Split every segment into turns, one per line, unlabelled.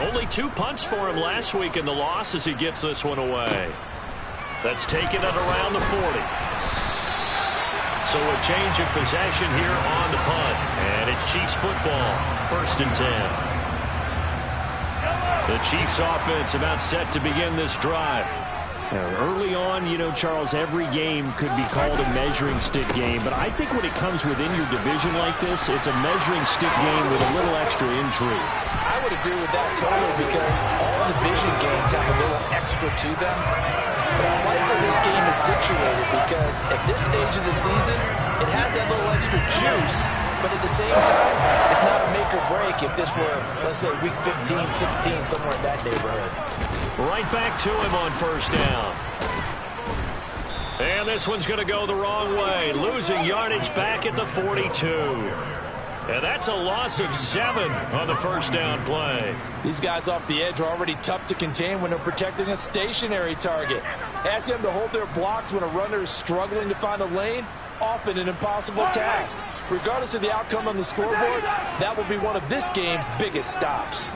Only 2 punts for him last week in the loss as he gets this one away. That's taken at around the 40. So a change of possession here on the punt. And it's Chiefs football, 1st and 10. The Chiefs offense about set to begin this drive. Early on, you know, Charles, every game could be called a measuring stick game, but I think when it comes within your division like this, it's a measuring stick game with a little extra intrigue.
I would agree with that totally because all division games have a little extra to them. But I like where this game is situated because at this stage of the season, it has that little extra juice, but at the same time, it's not a make or break if this were, let's say, week 15, 16, somewhere in that neighborhood.
Right back to him on 1st down. And this one's going to go the wrong way. Losing yardage back at the 42. And that's a loss of 7 on the 1st down play.
These guys off the edge are already tough to contain when they're protecting a stationary target. Ask them to hold their blocks when a runner is struggling to find a lane, often an impossible task. Regardless of the outcome on the scoreboard, that will be one of this game's biggest stops.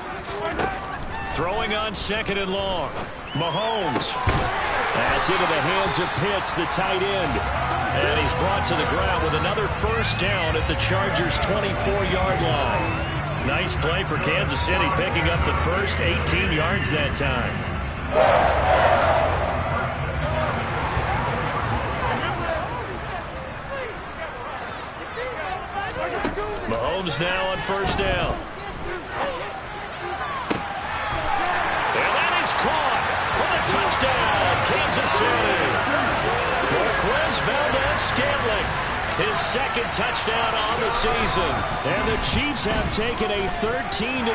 Throwing on 2nd and long. Mahomes. That's into the hands of Pitts, the tight end. And he's brought to the ground with another 1st down at the Chargers' 24-yard line. Nice play for Kansas City, picking up the first 18 yards that time. Mahomes now on 1st down. Caught for the touchdown, Kansas City. Marquez Valdes-Scantling, his 2nd touchdown on the season. And the Chiefs have taken a 13-0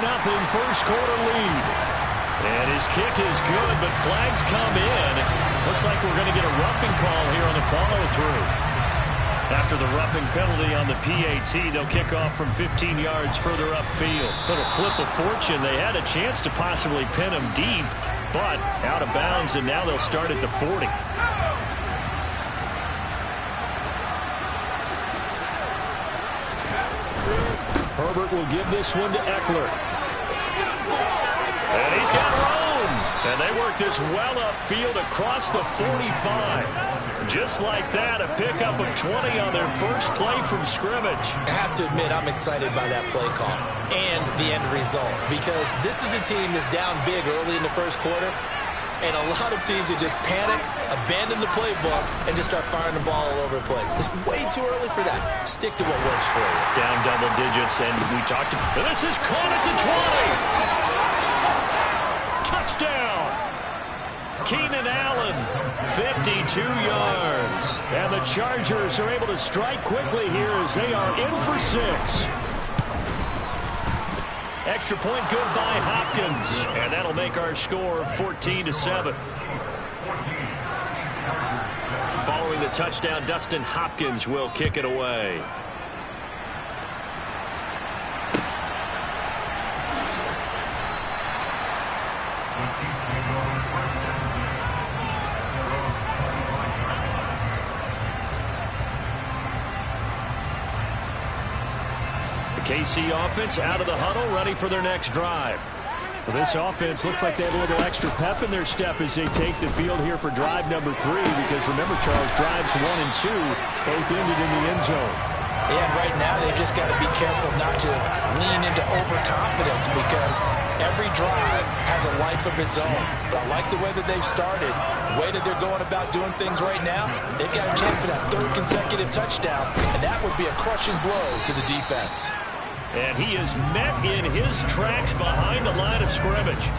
first quarter lead. And his kick is good, but flags come in. Looks like we're going to get a roughing call here on the follow-through. After the roughing penalty on the PAT, they'll kick off from 15 yards further upfield. Little flip of fortune. They had a chance to possibly pin him deep, but out of bounds, and now they'll start at the 40. Herbert will give this one to Eckler. And he's got room. And they work this well upfield across the 45. Just like that, a pickup of 20 on their first play from scrimmage.
I have to admit, I'm excited by that play call and the end result because this is a team that's down big early in the first quarter, and a lot of teams that just panic, abandon the playbook, and just start firing the ball all over the place. It's way too early for that. Stick to what works for you.
Down double digits, and we talked about this is caught at the 20. Touchdown. Keenan Allen, 52 yards. And the Chargers are able to strike quickly here as they are in for 6. Extra point good by Hopkins. And that'll make our score 14-7. Following the touchdown, Dustin Hopkins will kick it away. KC offense out of the huddle, ready for their next drive. Well, this offense looks like they have a little extra pep in their step as they take the field here for drive number 3, because remember, Charles, drives 1 and 2 both ended in the end zone.
And right now they've just got to be careful not to lean into overconfidence because every drive has a life of its own. But I like the way that they've started, the way that they're going about doing things right now. They've got a chance for that 3rd consecutive touchdown, and that would be a crushing blow to the defense.
And he is met in his tracks behind the line of scrimmage.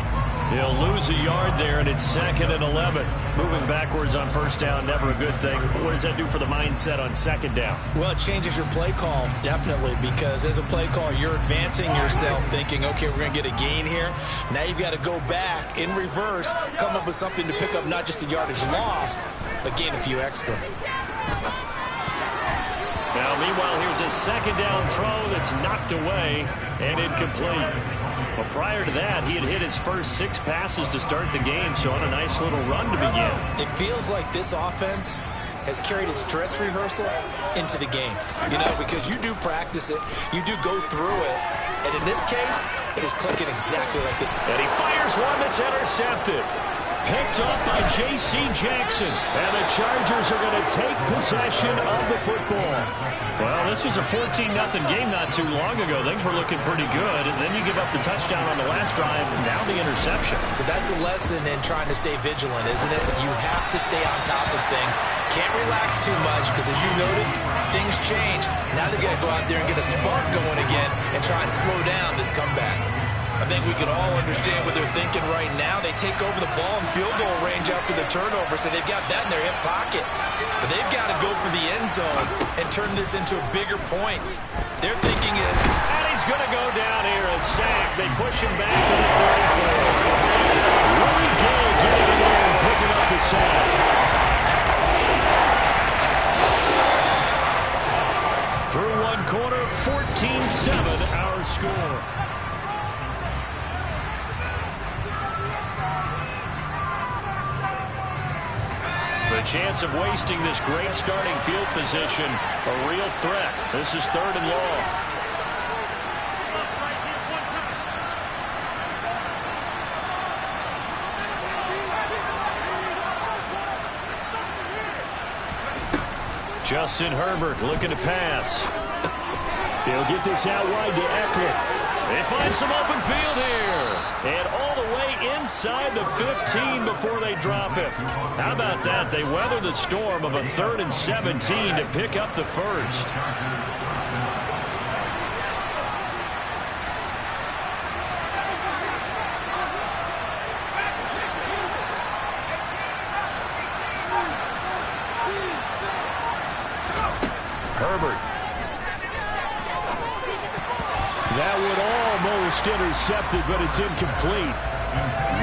He'll lose a yard there, and it's 2nd and 11. Moving backwards on 1st down, never a good thing. What does that do for the mindset on 2nd down?
Well, it changes your play call, definitely, because as a play call, you're advancing yourself thinking, okay, we're going to get a gain here. Now you've got to go back in reverse, come up with something to pick up not just the yardage lost, but gain a few extra.
Now, meanwhile, here's a 2nd down throw that's knocked away and incomplete. Well, prior to that, he had hit his first 6 passes to start the game, so on a nice little run to begin.
It feels like this offense has carried its dress rehearsal into the game. You know, because you do practice it, you do go through it, and in this case, It is clicking exactly like the...
And he fires one that's intercepted. Picked up by J.C. Jackson. And the Chargers are going to take possession of the football.
Well, this was a 14-0 game not too long ago. Things were looking pretty good. And then you give up the touchdown on the last drive, and now the interception.
So that's a lesson in trying to stay vigilant, isn't it? You have to stay on top of things. Can't relax too much because, as you noted, things change. Now they've got to go out there and get a spark going again and try and slow down this comeback. I think we can all understand what they're thinking right now. They take over the ball in field goal range after the turnover, so they've got that in their hip pocket. But they've got to go for the end zone and turn this into bigger points. Their thinking is...
And he's going to go down here, a sack. They push him back to the 34. Willie Gay getting in there and picking up the sack. Through one quarter, 14-7 our score. The chance of wasting this great starting field position, a real threat. This is 3rd and long. Justin Herbert looking to pass. He'll get this out wide to Eckler. They find some open field here. And all the way inside the 15 before they drop it. How about that? They weather the storm of a 3rd and 17 to pick up the first. Herbert. That would almost intercepted, but it's incomplete.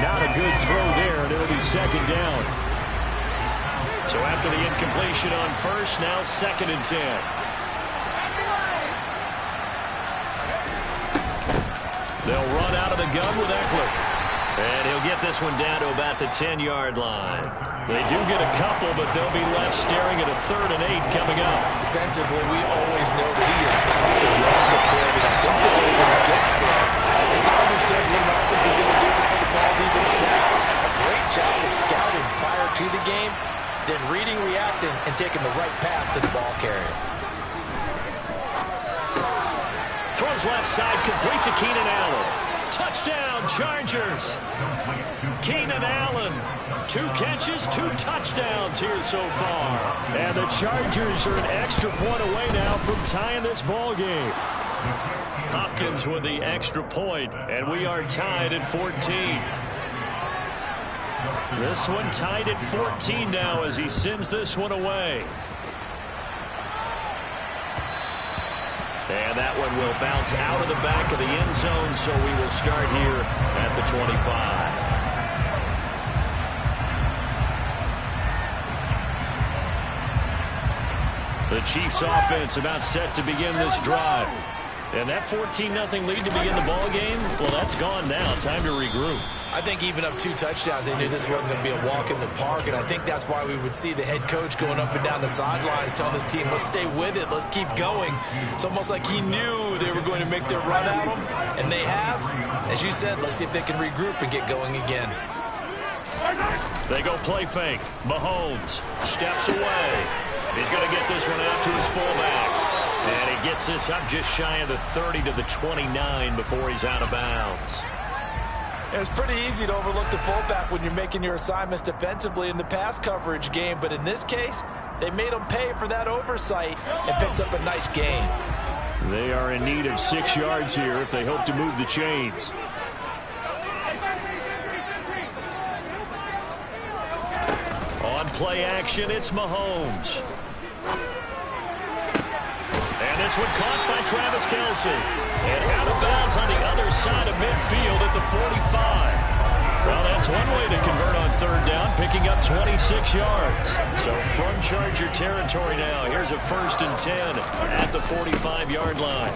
Not a good throw there, and it'll be 2nd down. So after the incompletion on first, now 2nd and 10. They'll run out of the gun with Eckler. And he'll get this one down to about the 10-yard line. They do get a couple, but they'll be left staring at a 3rd and 8 coming up.
Defensively, we always know that he is tough and well-supported. I think the way that he gets there is he understands what an offense is going to do before the ball's even snapped. A great job of scouting prior to the game, then reading, reacting, and taking the right path to the ball carrier.
Throws left side, complete to Keenan Allen. Touchdown, Chargers. Keenan Allen, 2 catches, 2 touchdowns here so far. And the Chargers are an extra point away now from tying this ball game. Hopkins with the extra point, and we are tied at 14. This one tied at 14 now as he sends this one away. And that one will bounce out of the back of the end zone, so we will start here at the 25. The Chiefs offense about set to begin this drive. And that 14-0 lead to begin the ball game, well, that's gone now. Time to regroup.
I think even up 2 touchdowns, they knew this wasn't going to be a walk in the park, and I think that's why we would see the head coach going up and down the sidelines telling his team, let's stay with it, let's keep going. It's almost like he knew they were going to make their run at him, and they have. As you said, let's see if they can regroup and get going again.
They go play fake. Mahomes steps away. He's going to get this one out to his fullback. And he gets this up just shy of the 30 to the 29 before he's out of bounds.
It's pretty easy to overlook the fullback when you're making your assignments defensively in the pass coverage game. But in this case, they made him pay for that oversight and picks up a nice gain.
They are in need of 6 yards here if they hope to move the chains. On play action, it's Mahomes. And this one caught by Travis Kelce. And out of bounds on the other side of midfield at the 45. Well, that's one way to convert on 3rd down, picking up 26 yards. So from Charger territory now, here's a 1st and 10 at the 45-yard line.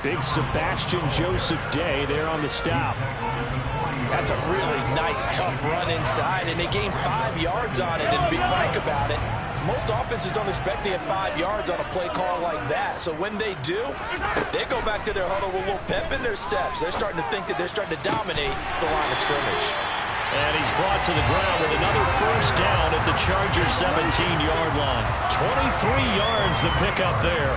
Big Sebastian Joseph Day there on the stop.
That's a really nice, tough run inside, and they gained 5 yards on it. And to be frank about it, Most offenses don't expect to get 5 yards on a play call like that. So when they do, they go back to their huddle with a little pep in their steps. They're starting to think that they're starting to dominate the line of scrimmage.
And he's brought to the ground with another first down at the Chargers' 17-yard line. 23 yards the pickup there.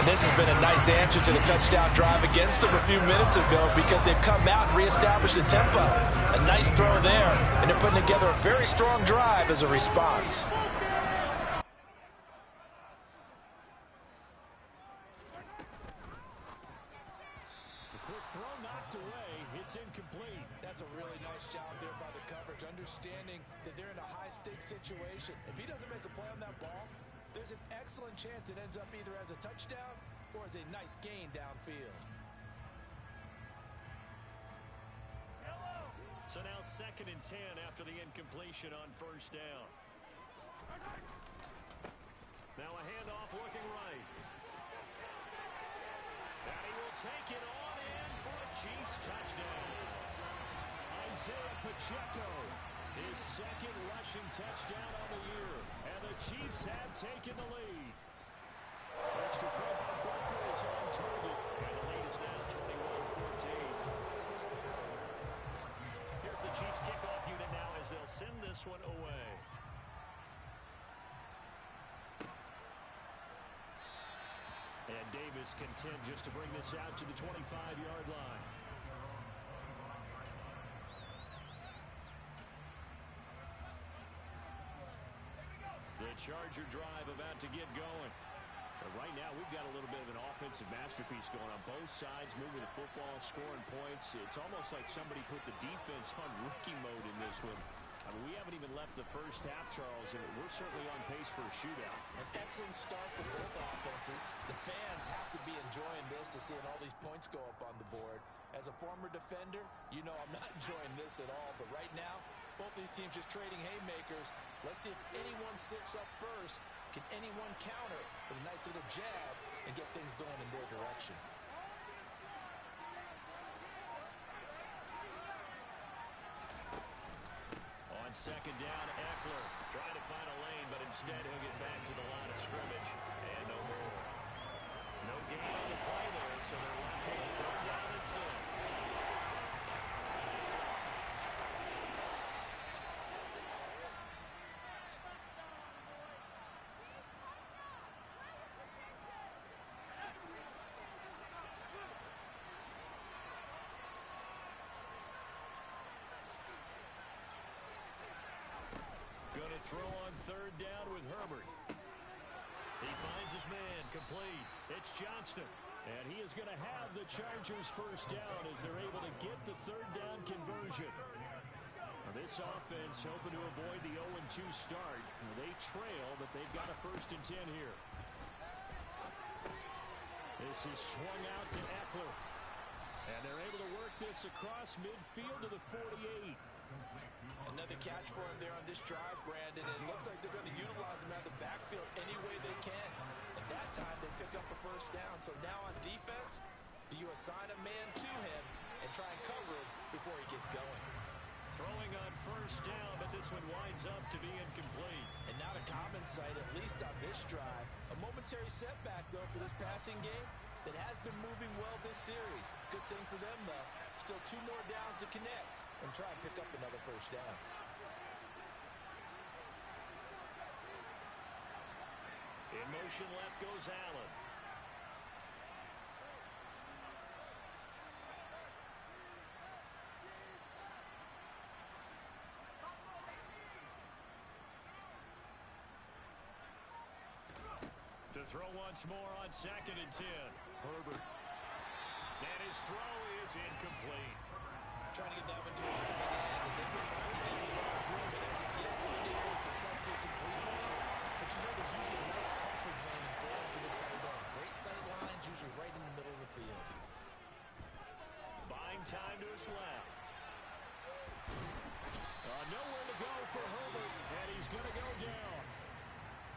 And this has been a nice answer to the touchdown drive against them a few minutes ago because they've come out and reestablished the tempo. A nice throw there, and they're putting together a very strong drive as a response. Understanding that they're in a high-stakes situation. If he doesn't make a play on that ball, there's an excellent chance it ends up either as a touchdown or as a nice gain downfield.
So now 2nd and 10 after the incompletion on first down. Now a handoff looking right. And he will take it on in for a Chiefs touchdown. Isaiah Pacheco, his 2nd rushing touchdown on the year, and the Chiefs have taken the lead. Extra point by Booker is on target, and the lead is now 21-14. Here's the Chiefs kickoff unit now as they'll send this one away. And Davis content just to bring this out to the 25-yard line. The Charger drive about to get going. But right now, we've got a little bit of an offensive masterpiece going on both sides, moving the football, scoring points. It's almost like somebody put the defense on rookie mode in this one. I mean, we haven't even left the first half, Charles, and we're certainly on pace for a shootout.
An excellent start for both offenses. The fans have to be enjoying this to seeing all these points go up on the board. As a former defender, you know I'm not enjoying this at all. But right now, both these teams just trading haymakers. Let's see if anyone slips up first. Can anyone counter with a nice little jab and get things going in their direction?
On 2nd down, Eckler trying to find a lane, but instead he'll get back to the line of scrimmage. And no more. No gain on the play there, so they're left with a 3rd down and 6. Going to throw on 3rd down with Herbert. He finds his man, complete. It's Johnston. And he is going to have the Chargers' first down as they're able to get the 3rd down conversion. Now this offense hoping to avoid the 0-2 start. They trail, but they've got a 1st and 10 here. This is swung out to Eckler. And they're able to work this across midfield to the 48.
Another catch for him there on this drive, Brandon. And it looks like they're going to utilize him out of the backfield any way they can. At that time, they pick up a 1st down. So now on defense, do you assign a man to him and try and cover him before he gets going?
Throwing on 1st down, but this one winds up to be incomplete.
And not a common sight, at least on this drive. A momentary setback, though, for this passing game that has been moving well this series. Good thing for them, though. Still 2 more downs to connect and try and pick up another 1st down.
In motion left goes Allen. To throw once more on 2nd and 10. Herbert. And his throw is incomplete.
Trying to get that one to his tight end, and they've been trying to get the ball to him, but as of yet, unable to successfully complete one. But you know there's usually a nice comfort zone in throwing to the tight end. Great sight lines, usually right in the middle of the field.
Buying time to his left. Nowhere to go for Herbert, and he's going to go down.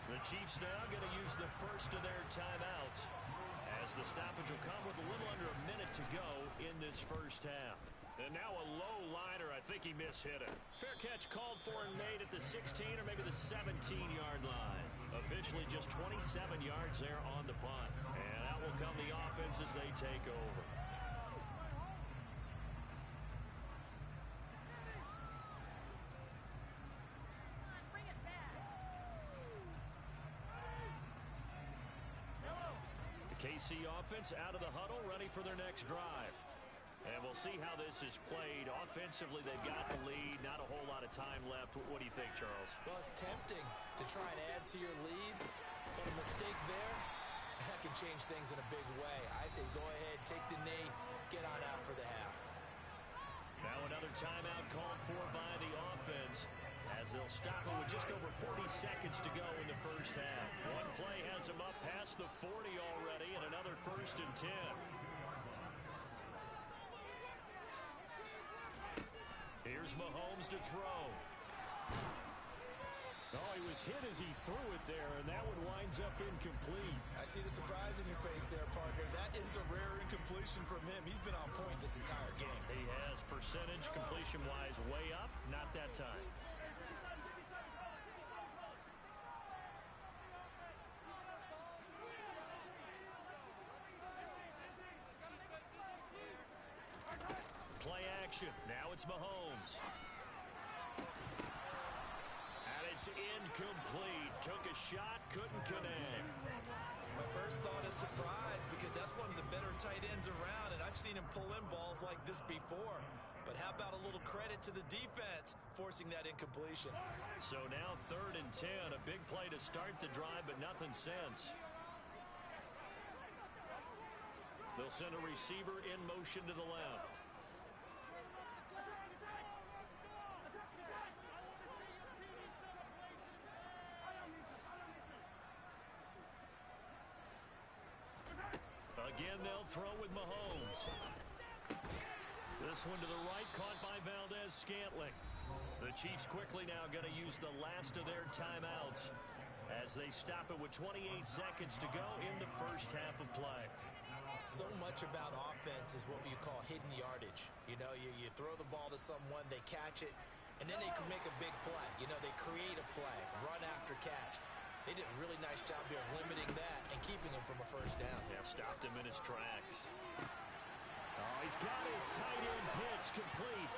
The Chiefs now going to use the first of their timeouts as the stoppage will come with a little under a minute to go in this first half.
And now a low liner. I think he mishit it. Fair catch called for and made at the 16 or maybe the 17-yard line. Officially just 27 yards there on the punt. And out will come the offense as they take over. KC offense out of the huddle, ready for their next drive. And we'll see how this is played. Offensively, they've got the lead. Not a whole lot of time left. What do you think, Charles?
Well, it's tempting to try and add to your lead, but a mistake there, that can change things in a big way. I say go ahead, take the knee, get on out for the half.
Now another timeout called for by the offense, as they'll stop it with just over 40 seconds to go in the first half. One play has them up past the 40 already, and another 1st and 10. Here's Mahomes to throw.
Oh, he was hit as he threw it there, and that one winds up incomplete.
I see the surprise in your face there, partner. That is a rare incompletion from him. He's been on point this entire game.
He has percentage completion-wise way up, not that time. Play action. Now it's Mahomes. And it's incomplete. Took a shot, couldn't connect.
My first thought is surprise because that's one of the better tight ends around, and I've seen him pull in balls like this before. But how about a little credit to the defense forcing that incompletion?
So now 3rd and 10. A big play to start the drive, but nothing since. They'll send a receiver in motion to the left. Again, they'll throw with Mahomes. This one to the right, caught by Valdes-Scantling. The Chiefs quickly now going to use the last of their timeouts as they stop it with 28 seconds to go in the first half of play.
So much about offense is what you call hidden yardage. You know, you throw the ball to someone, they catch it, and then they can make a big play. You know, they create a play, run after catch. They did a really nice job here of limiting that and keeping him from a first down.
Yeah, stopped him in his tracks. Oh, he's got his tight end pitch complete.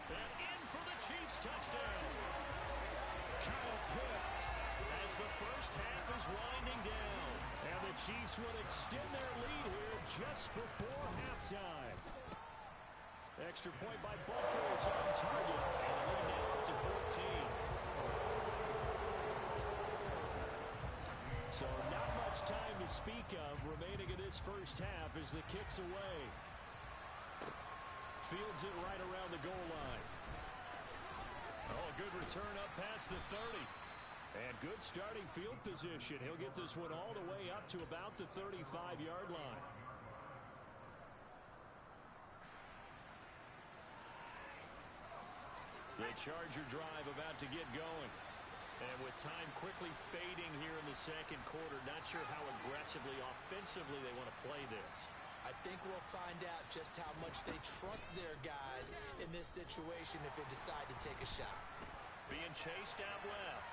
And in for the Chiefs touchdown. Kyle Pitts as the first half is winding down. And the Chiefs would extend their lead here just before halftime. Extra point by Butker is on target. And the lead now up to 14. So not much time to speak of remaining in this first half as the kick's away. Fields it right around the goal line. Oh, a good return up past the 30. And good starting field position. He'll get this one all the way up to about the 35-yard line. The Charger drive about to get going. And with time quickly fading here in the second quarter, not sure how aggressively, offensively they want to play this.
I think we'll find out just how much they trust their guys in this situation if they decide to take a shot.
Being chased out left.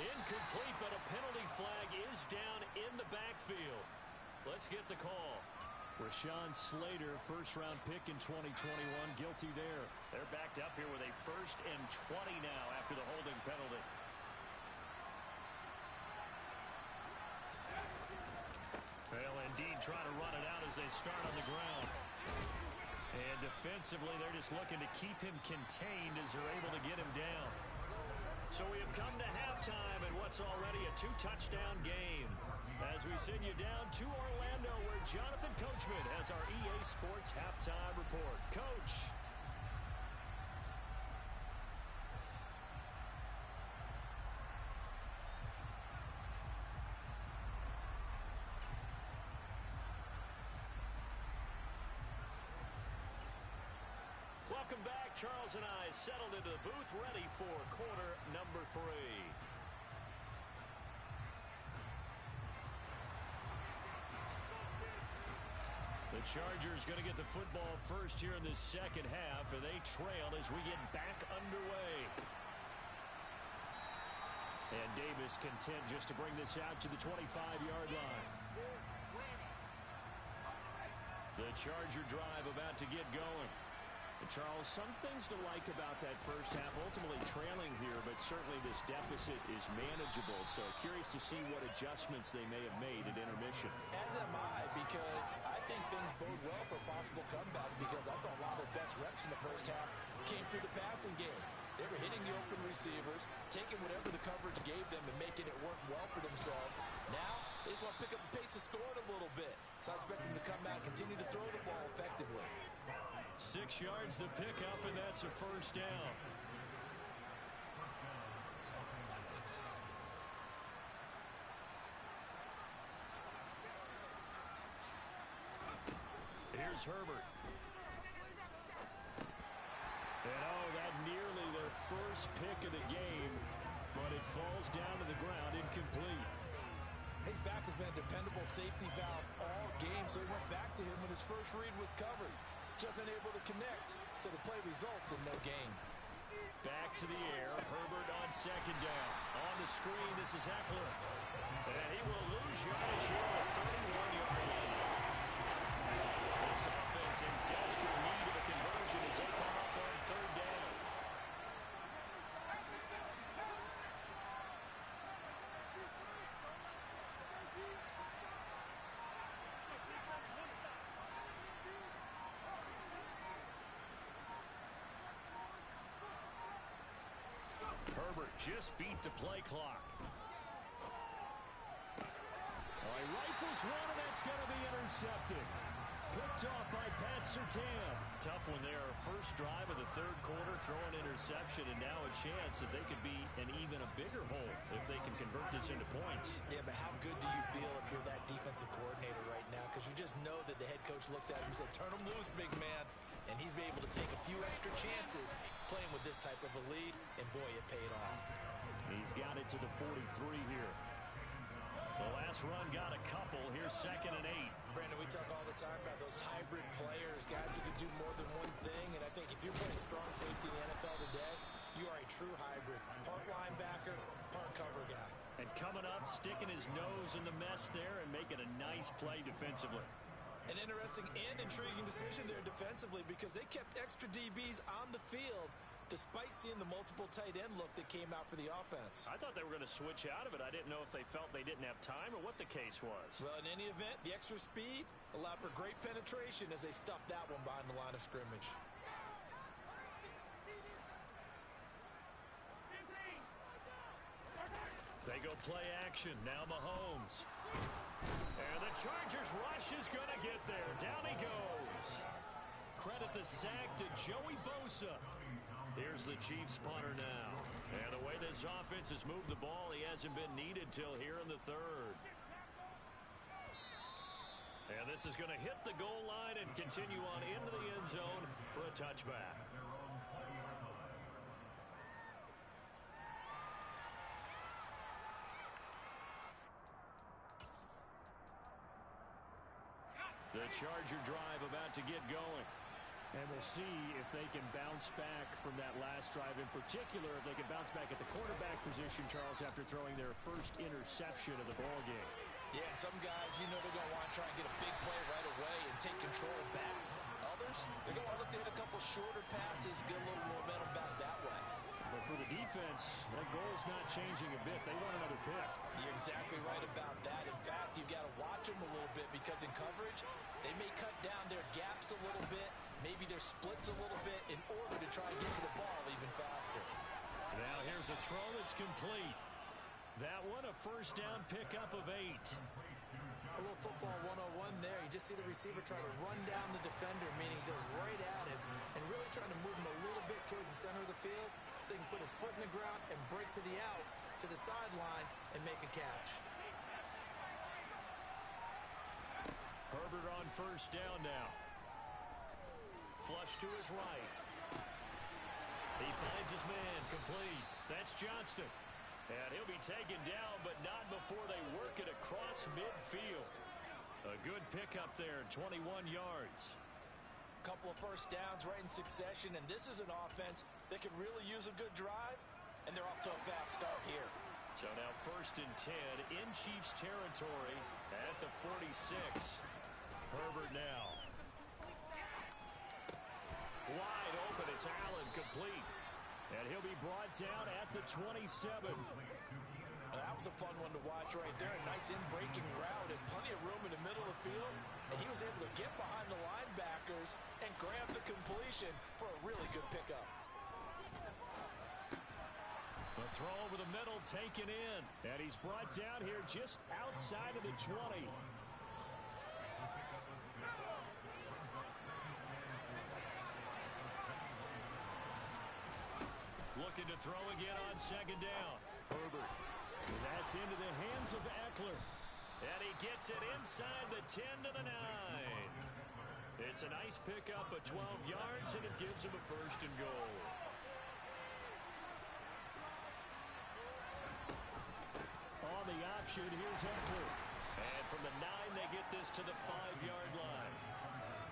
Incomplete, but a penalty flag is down in the backfield. Let's get the call.
Rashawn Slater, first-round pick in 2021, guilty there.
They're backed up here with a 1st and 20 now after the holding penalty. Well, indeed, trying to run it out as they start on the ground. And defensively, they're just looking to keep him contained as they're able to get him down. So we have come to halftime in what's already a 2-touchdown game. As we send you down to Orlando, where Jonathan Coachman has our EA Sports halftime report. Coach. Welcome back. Charles and I settled into the booth, ready for quarter number 3.
The
Chargers going to get the football first here in this second half, and they trail as we get back underway. And Davis content just to bring this out to the 25-yard line. The Charger drive about to get going. And Charles, some things to like about that first half. Ultimately trailing here, but certainly this deficit is manageable. So curious to see what adjustments they may have made at intermission.
As am I, because I think things bode well for a possible comeback, because I thought a lot of their best reps in the first half came through the passing game. They were hitting the open receivers, taking whatever the coverage gave them and making it work well for themselves. Now, they just want to pick up the pace of scoring a little bit. So I expect them to come out and continue to throw the ball effectively.
6 yards the pickup, and that's a first down. Here's Herbert. And that nearly their first pick of the game, but it falls down to the ground incomplete.
His back has been a dependable safety valve all game, so he went back to him when his first read was covered. Just unable to connect, so the play results in no gain.
Back to the air, Herbert on second down. On the screen, this is Eckler. And he will lose yardage here at the 31-yard line. This offense in desperate need of a conversion as they come up on third down. Herbert just beat the play clock. He rifles one, and that's going to be intercepted. Picked off by Pat Surtain. Tough one there. First drive of the third quarter, throwing interception, and now a chance that they could be in even a bigger hole if they can convert this into points.
Yeah, but how good do you feel if you're that defensive coordinator right now? Because you just know that the head coach looked at him and said, turn him loose, big man. And he'd be able to take a few extra chances playing with this type of a lead, and boy, it paid off.
He's got it to the 43 here. The last run got a couple. Here's 2nd and 8.
Brandon, we talk all the time about those hybrid players, guys who can do more than one thing. And I think if you're playing strong safety in the NFL today, you are a true hybrid. Part linebacker, part cover guy.
And coming up, sticking his nose in the mess there and making a nice play defensively.
An interesting and intriguing decision there defensively, because they kept extra DBs on the field despite seeing the multiple tight end look that came out for the offense.
I thought they were going to switch out of it. I didn't know if they felt they didn't have time or what the case was.
Well, in any event, the extra speed allowed for great penetration as they stuffed that one behind the line of scrimmage.
They go play action. Now Mahomes. And the Chargers rush is going to get there. Down he goes. Credit the sack to Joey Bosa. Here's the Chiefs punter now. And the way this offense has moved the ball, he hasn't been needed till here in the third. And this is going to hit the goal line and continue on into the end zone for a touchback. The Charger drive about to get going. And we'll see if they can bounce back from that last drive. In particular, if they can bounce back at the quarterback position, Charles, after throwing their first interception of the ball game.
Yeah, some guys, you know, they're going to want to try and get a big play right away and take control back. Others, they're going to want to look to hit a couple shorter passes, get a little momentum back that way.
But for the defense, that goal's not changing a bit. They want another pick.
You're exactly right about that. In fact, you've got to watch them a little bit, because in coverage, they may cut down their gaps a little bit, maybe their splits a little bit, in order to try and get to the ball even faster.
Now here's a throw that's complete. That one, a first down pickup of 8.
A little football 101 there. You just see the receiver trying to run down the defender, meaning he goes right at him and really trying to move him a little bit towards the center of the field so he can put his foot in the ground and break to the out, to the sideline, and make a catch.
Herbert on first down now. Flush to his right. He finds his man, complete. That's Johnston. And he'll be taken down, but not before they work it across midfield. A good pickup there, 21 yards.
Couple of first downs right in succession, and this is an offense that can really use a good drive, and they're off to a fast start here.
So now 1st and 10 in Chiefs territory at the 46. Herbert now. Wide open, it's Allen, complete. And he'll be brought down at the 27.
That was a fun one to watch right there. A nice in-breaking route and plenty of room in the middle of the field. And he was able to get behind the linebackers and grab the completion for a really good pickup.
The throw over the middle taken in. And he's brought down here just outside of the 20. Looking to throw again on 2nd down. Herbert. That's into the hands of Eckler. And he gets it inside the 10 to the 9. It's a nice pickup of 12 yards, and it gives him a 1st and goal. On the option, here's Eckler. And from the 9, they get this to the 5-yard line.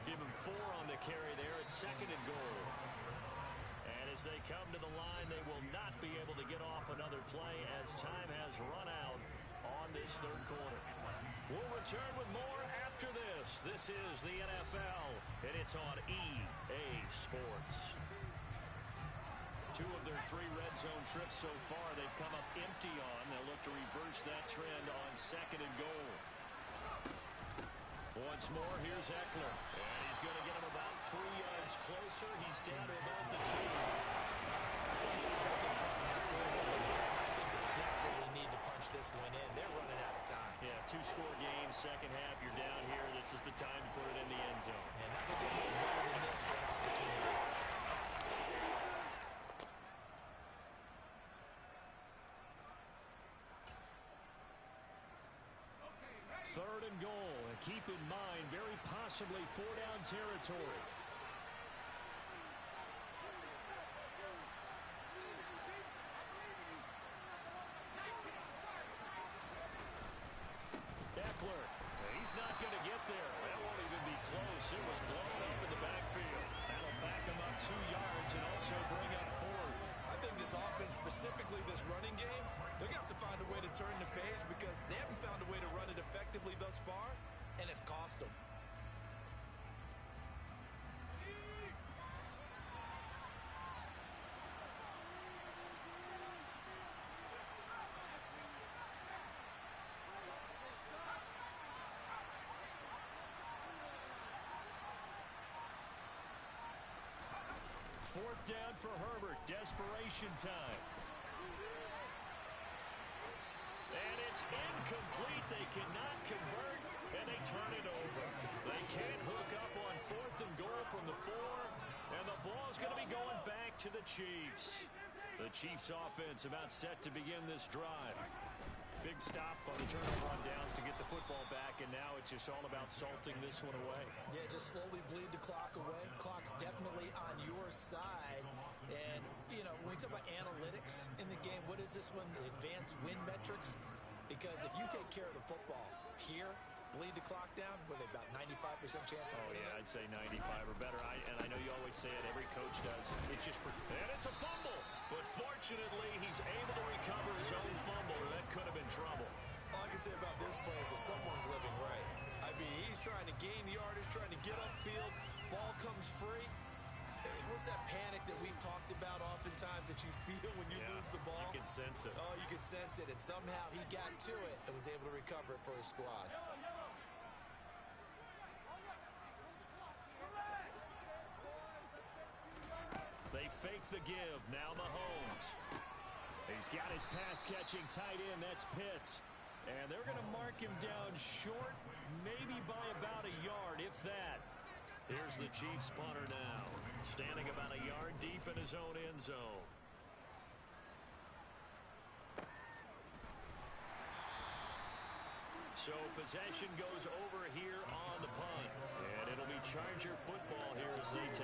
Give him 4 on the carry there at 2nd and goal. And as they come to the line, they will not be able to get off another play as time has run out on this 3rd quarter. We'll return with more after this. This is the NFL, and it's on EA Sports. 2 of their 3 red zone trips so far they've come up empty on. They'll look to reverse that trend on 2nd and goal. Once more, here's Eckler. And he's going to get him about 3 yards closer. He's down to about the 2.
Sometimes I can call that one. I think they desperately need to punch this one in. They're running out of time.
Yeah, 2-score game, 2nd half. You're down here. This is the time to put it in the end zone.
And nothing get much better than this for an opportunity.
3rd and goal, and keep in mind, very possibly 4-down territory. Eckler, he's not going to get there. That won't even be close. It was blown up in the backfield. That'll back him up 2 yards and also bring up 4th.
I think this offense, specifically this running game, they're going to have to find a way to turn the page because they haven't found a way to run it effectively thus far, and it's cost them.
Fourth down for Herbert. Desperation time. And it's incomplete. They cannot convert, and they turn it over. They can't hook up on 4th and goal from the 4, and the ball's going to be going back to the Chiefs. The Chiefs offense about set to begin this drive. Big stop on the turnover on downs to get the football back, and now it's just all about salting this one away.
Yeah, just slowly bleed the clock away. Clock's definitely on your side. And, you know, when we talk about analytics in the game, what is this one? The advanced win metrics? Because if you take care of the football here, bleed the clock down, were they about 95% chance?
Oh, yeah, I'd say 95 or better. And I know you always say it, every coach does. It's just, and it's a fumble. But fortunately, he's able to recover his own fumble. That could have been trouble.
All I can say about this play is that someone's living right. I mean, he's trying to gain yardage, trying to get upfield. Ball comes free. What's that panic that we've talked about oftentimes that you feel when you lose the ball?
You can sense it.
Oh, you can sense it. And somehow he got to it and was able to recover it for his squad.
They fake the give. Now Mahomes. He's got his pass-catching tight end. That's Pitts. And they're going to mark him down short, maybe by about a yard, if that. Here's the Chiefs punter now, standing about a yard deep in his own end zone. So possession goes over here on the punt. And it'll be Charger football here as they take